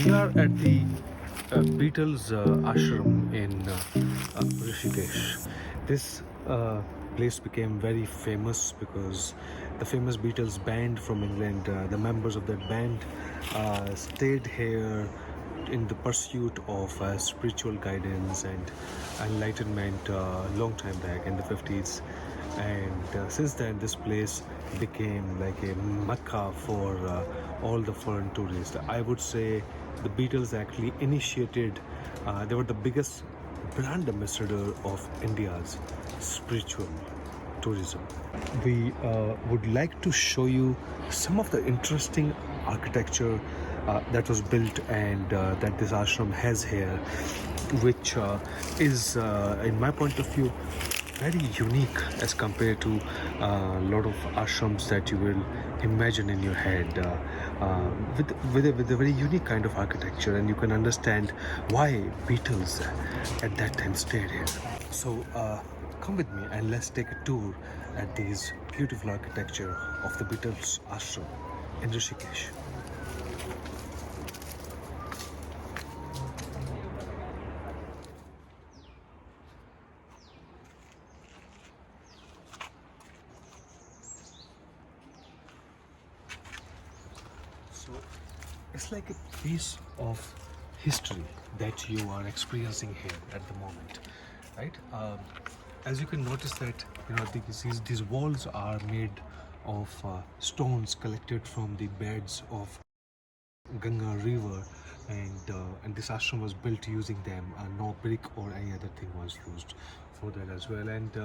We are at the Beatles Ashram in Rishikesh. This place became very famous because the famous Beatles band from England, the members of that band stayed here in the pursuit of spiritual guidance and enlightenment long time back in the 50s. And since then this place became like a mecca for all the foreign tourists. I would say the Beatles actually initiated, they were the biggest brand ambassador of India's spiritual tourism. We would like to show you some of the interesting architecture that was built and that this ashram has here, which is, in my point of view, very unique as compared to a lot of ashrams that you will imagine in your head, with a very unique kind of architecture, and you can understand why Beatles at that time stayed here. So come with me and let's take a tour at this beautiful architecture of the Beatles Ashram in Rishikesh. So it's like a piece of history that you are experiencing here at the moment, right? As you can notice that these walls are made of stones collected from the beds of Ganga river, and this ashram was built using them. No brick or any other thing was used for that as well. And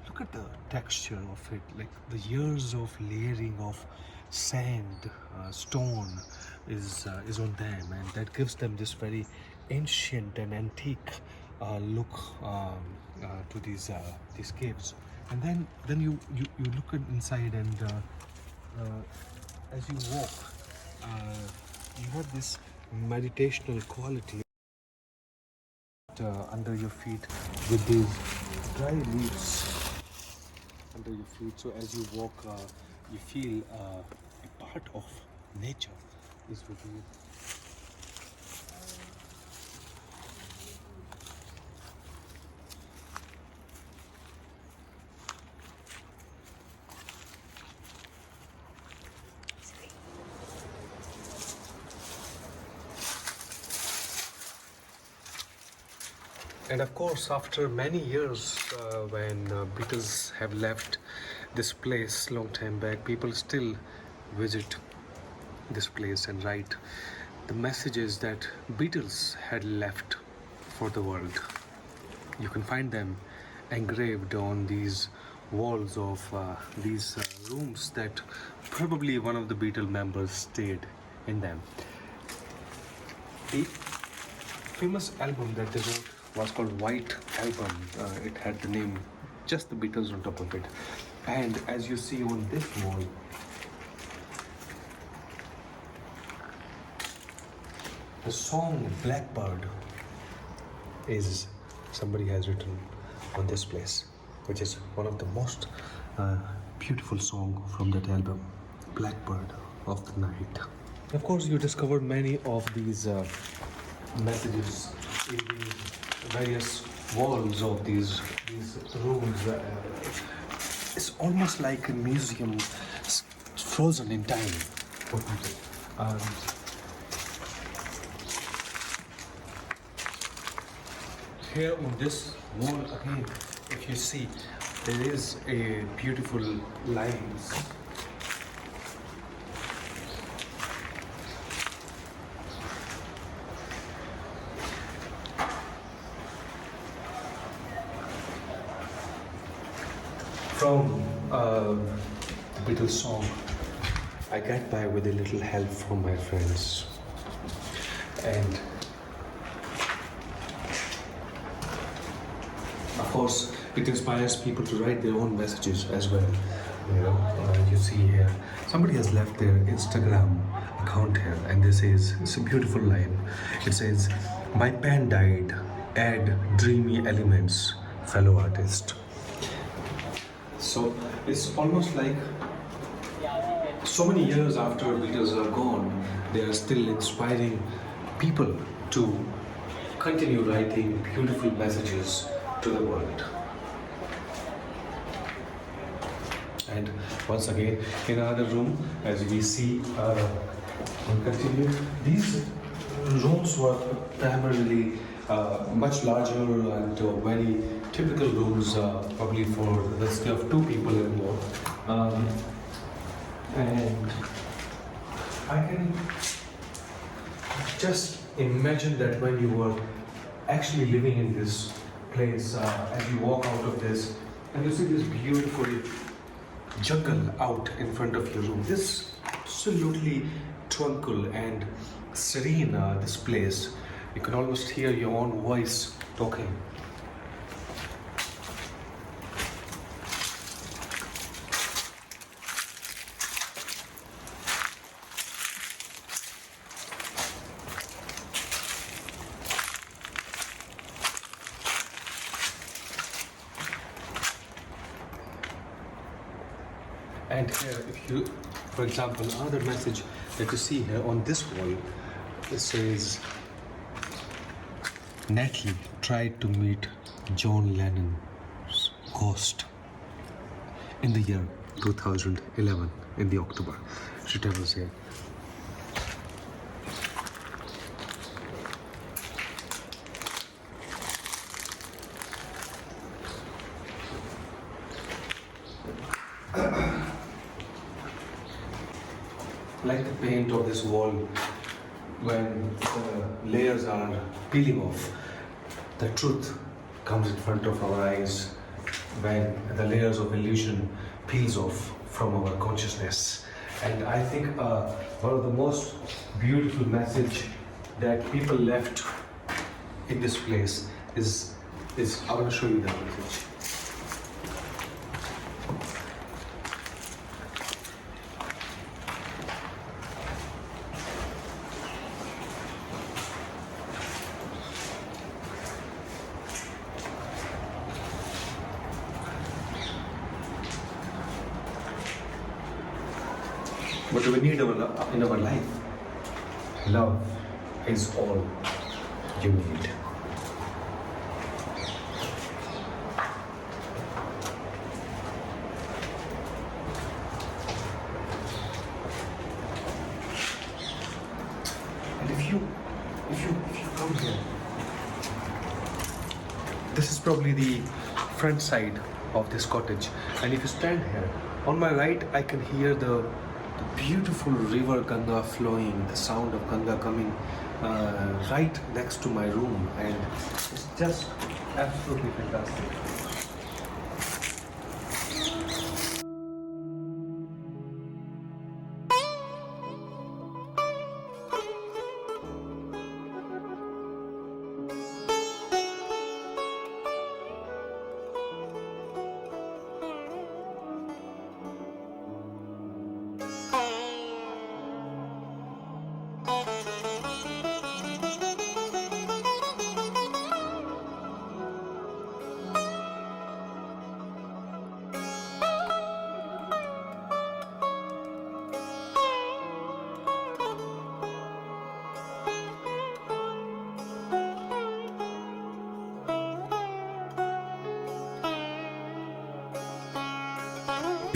look at the texture of it, like the years of layering of sand, stone is on them, and that gives them this very ancient and antique look to these caves. And then you look inside, and as you walk, you have this meditational quality under your feet with these dry leaves under your feet. So as you walk, you feel a part of nature is with you. And of course, after many years, when Beatles have left this place long time back, people still visit this place and write the messages that Beatles had left for the world. You can find them engraved on these walls of these rooms that probably one of the Beatle members stayed in them. The famous album that they wrote was called White Album. It had the name, just the Beatles on top of it. And as you see on this wall, the song Blackbird is somebody has written on this place, which is one of the most beautiful song from that album, Blackbird of the Night. Of course, you discovered many of these messages in the various walls of these rooms. It's almost like a museum frozen in time for people. Here on this wall again, if you see, there is a beautiful lines. From the Beatles song, I get by with a little help from my friends, and of course it inspires people to write their own messages as well. You see here, somebody has left their Instagram account here, and this is, it's a beautiful line. It says, "My pen died, add dreamy elements, fellow artist." So it's almost like so many years after Beatles are gone, they are still inspiring people to continue writing beautiful messages to the world. And once again, in another room, as we see, we'll continue. These rooms were primarily much larger and very typical rooms, probably for the stay of two people or more. And I can just imagine that when you were actually living in this place, as you walk out of this, and you see this beautiful jungle out in front of your room. This absolutely tranquil and serene, this place. You can almost hear your own voice talking. And here, if you, for example, another message that you see here on this wall, it says, Natalie tried to meet John Lennon's ghost in the year 2011, in the October. She tells us here. Like the paint of this wall, when the layers are peeling off, the truth comes in front of our eyes when the layers of illusion peels off from our consciousness. And I think one of the most beautiful message that people left in this place is I want to show you that message. What do we need in our life? Love is all you need. And if you come here, this is probably the front side of this cottage. And if you stand here, on my right, I can hear the beautiful river Ganga flowing, the sound of Ganga coming right next to my room, and it's just absolutely fantastic.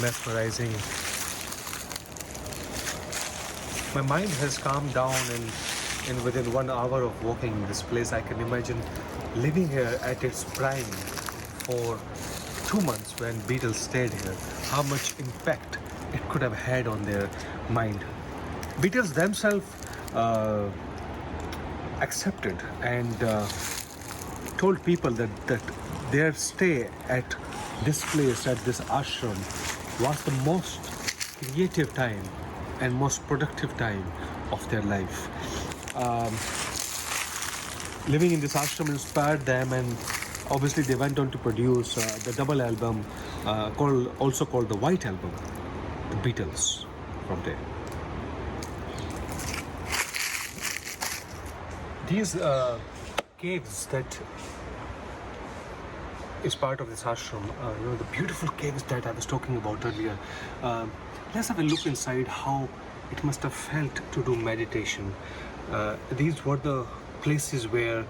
Mesmerizing. My mind has calmed down, and within 1 hour of walking in this place, I can imagine living here at its prime for 2 months when Beatles stayed here, how much impact it could have had on their mind. Beatles themselves accepted and told people that their stay at this place, at this ashram, was the most creative time and most productive time of their life. Living in this ashram inspired them, and obviously they went on to produce the double album also called the White Album, the Beatles, from there. These caves that is part of this ashram, the beautiful caves that I was talking about earlier. Let's have a look inside how it must have felt to do meditation. These were the places where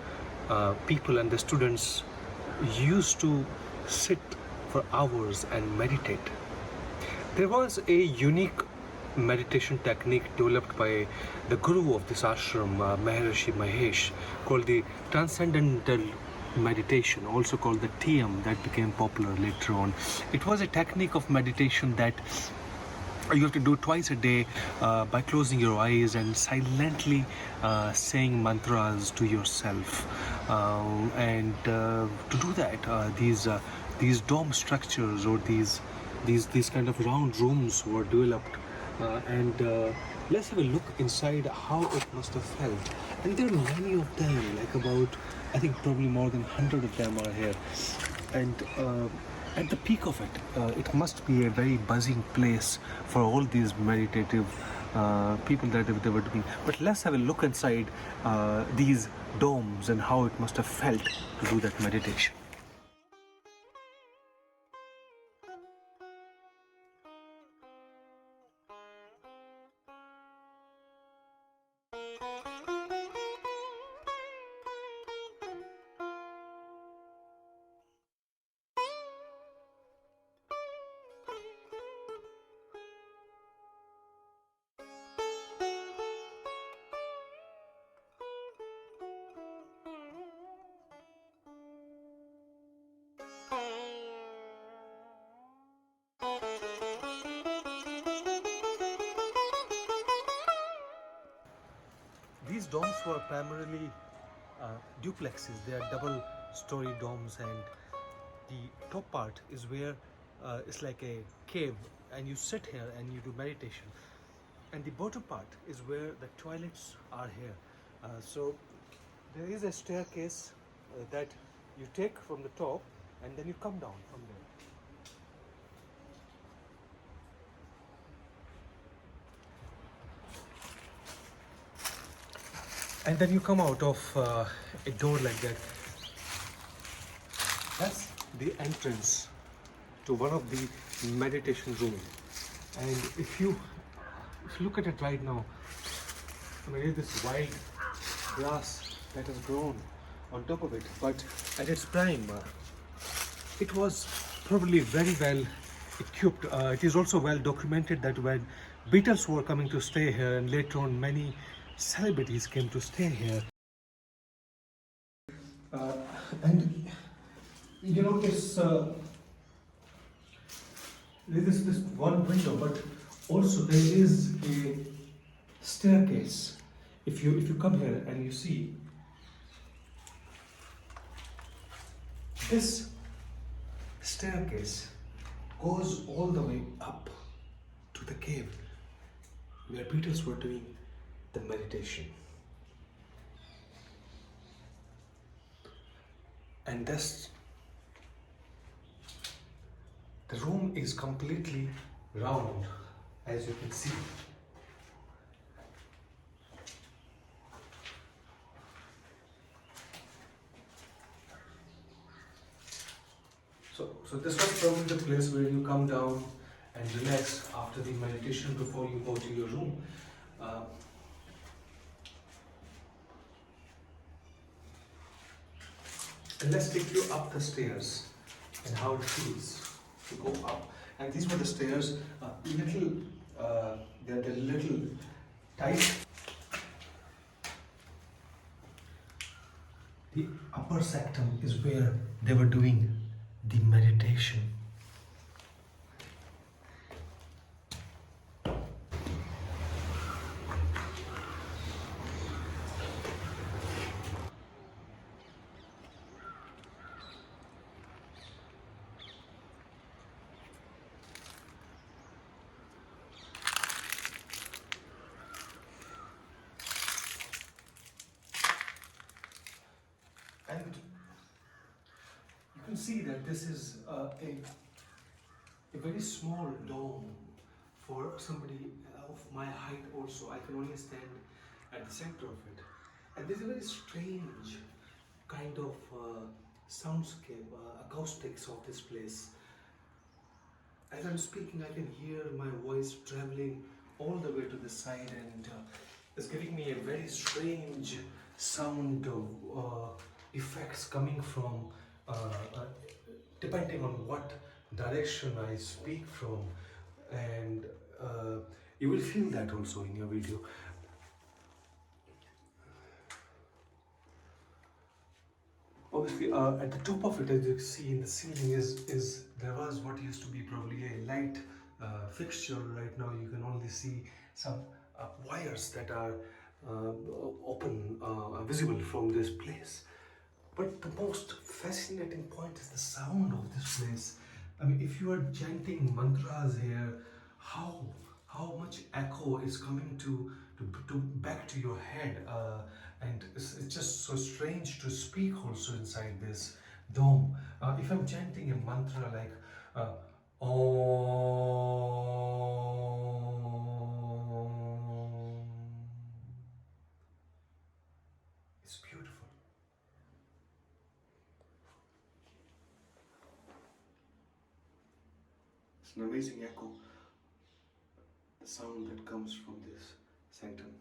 people and the students used to sit for hours and meditate. There was a unique meditation technique developed by the guru of this ashram, Maharishi Mahesh, called the transcendental meditation, also called the TM, that became popular later on. It was a technique of meditation that you have to do twice a day by closing your eyes and silently saying mantras to yourself. And to do that, these dome structures or these kind of round rooms were developed. And let's have a look inside how it must have felt. And there are many of them, like about, I think probably more than 100 of them are here. And at the peak of it, it must be a very buzzing place for all these meditative people that they were doing. But let's have a look inside these domes and how it must have felt to do that meditation. These domes were primarily duplexes. They are double-story domes, and the top part is where it's like a cave, and you sit here and you do meditation. And the bottom part is where the toilets are here. So there is a staircase that you take from the top, and then you come down from there. And then you come out of a door like that. That's the entrance to one of the meditation rooms. And if you look at it right now, I mean, there's this wild grass that has grown on top of it. But at its prime, it was probably very well equipped. It is also well documented that when Beatles were coming to stay here, and later on many celebrities came to stay here. And you notice there is this one window, but also there is a staircase. If you come here and you see this staircase goes all the way up to the cave where Beatles were doing the meditation. And thus the room is completely round, as you can see. So this was probably the place where you come down and relax after the meditation before you go to your room. And let's take you up the stairs and how it feels to go up. And these were the stairs, they're little tight. The upper sectum is where they were doing the meditation. And you can see that this is a very small dome for somebody of my height also. I can only stand at the center of it. And there's a very strange kind of soundscape, acoustics of this place. As I'm speaking, I can hear my voice traveling all the way to the side, and is giving me a very strange sound effects coming from uh, depending on what direction I speak from, and you will feel that also in your video. Obviously, at the top of it, as you see in the ceiling, is there was what used to be probably a light fixture. Right now, you can only see some wires that are open, visible from this place. But the most fascinating point is the sound of this place. I mean, if you are chanting mantras here, how how much echo is coming to back to your head, and it's just so strange to speak also inside this dome. If I'm chanting a mantra like Om, it's beautiful. It's an amazing echo, the sound that comes from this sanctum.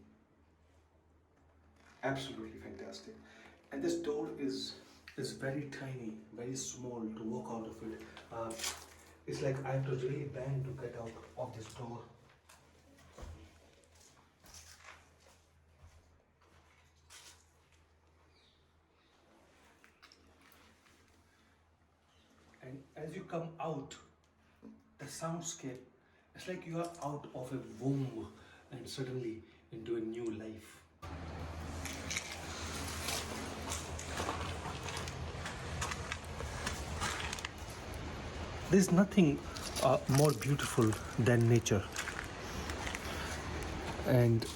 Absolutely fantastic. And this door is very tiny, very small to walk out of it. It's like I have to really bend to get out of this door. And as you come out, the soundscape, it's like you are out of a womb and suddenly into a new life. There's nothing more beautiful than nature. And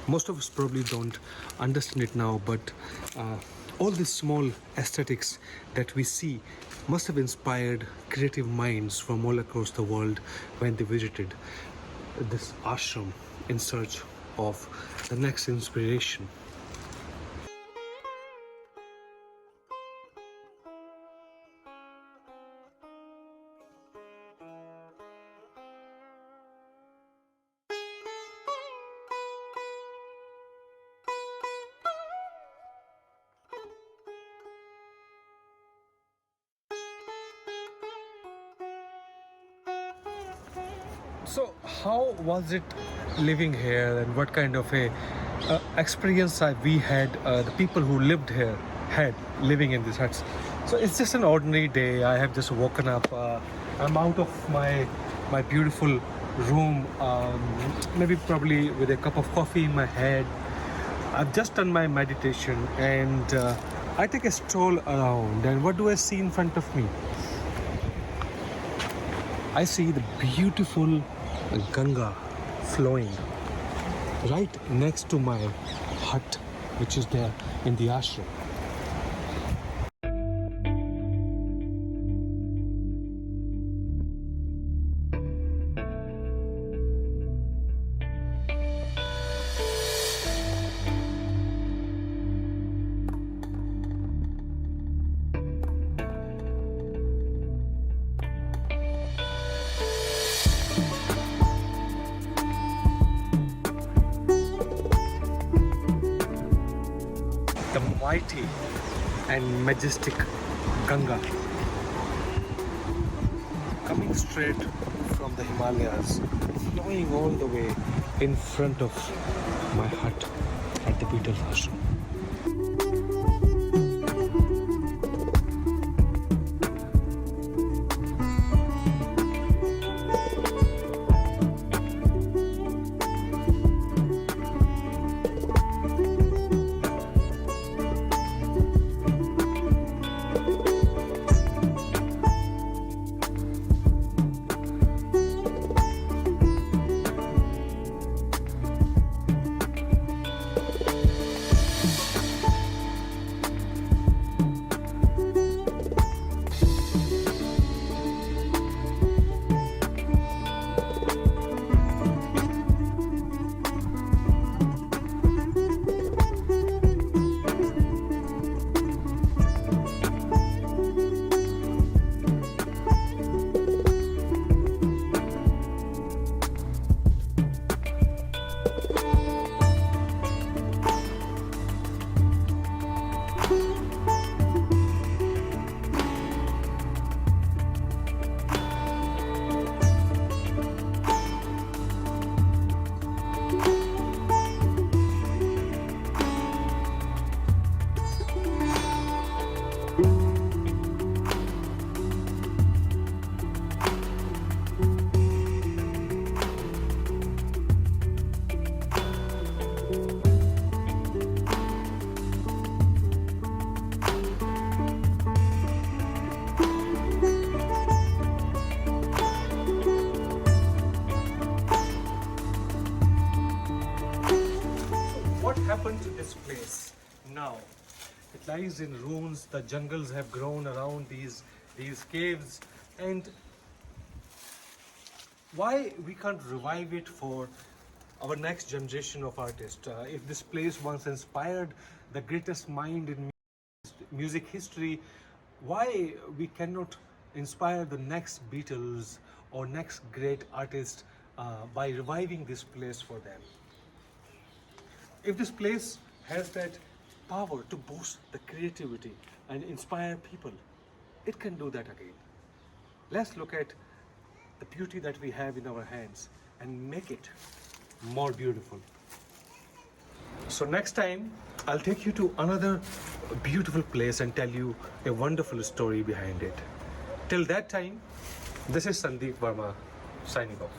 most of us probably don't understand it now, but all these small aesthetics that we see must have inspired creative minds from all across the world when they visited this ashram in search of the next inspiration. So, how was it living here, and what kind of a experience we had, the people who lived here had living in these huts? So, it's just an ordinary day. I have just woken up. I'm out of my beautiful room, maybe probably with a cup of coffee in my head. I've just done my meditation, and I take a stroll around. And what do I see in front of me? I see the beautiful Ganga flowing right next to my hut, which is there in the ashram. The mighty and majestic Ganga coming straight from the Himalayas, flowing all the way in front of my hut at the Beatles Ashram. this place now. It lies in ruins. The jungles have grown around these caves, and why we can't revive it for our next generation of artists? If this place once inspired the greatest mind in music history, why we cannot inspire the next Beatles or next great artist by reviving this place for them? If this place has that power to boost the creativity and inspire people, it can do that again. Let's look at the beauty that we have in our hands and make it more beautiful. So next time I'll take you to another beautiful place and tell you a wonderful story behind it. Till that time, this is Sundeep Verma signing off.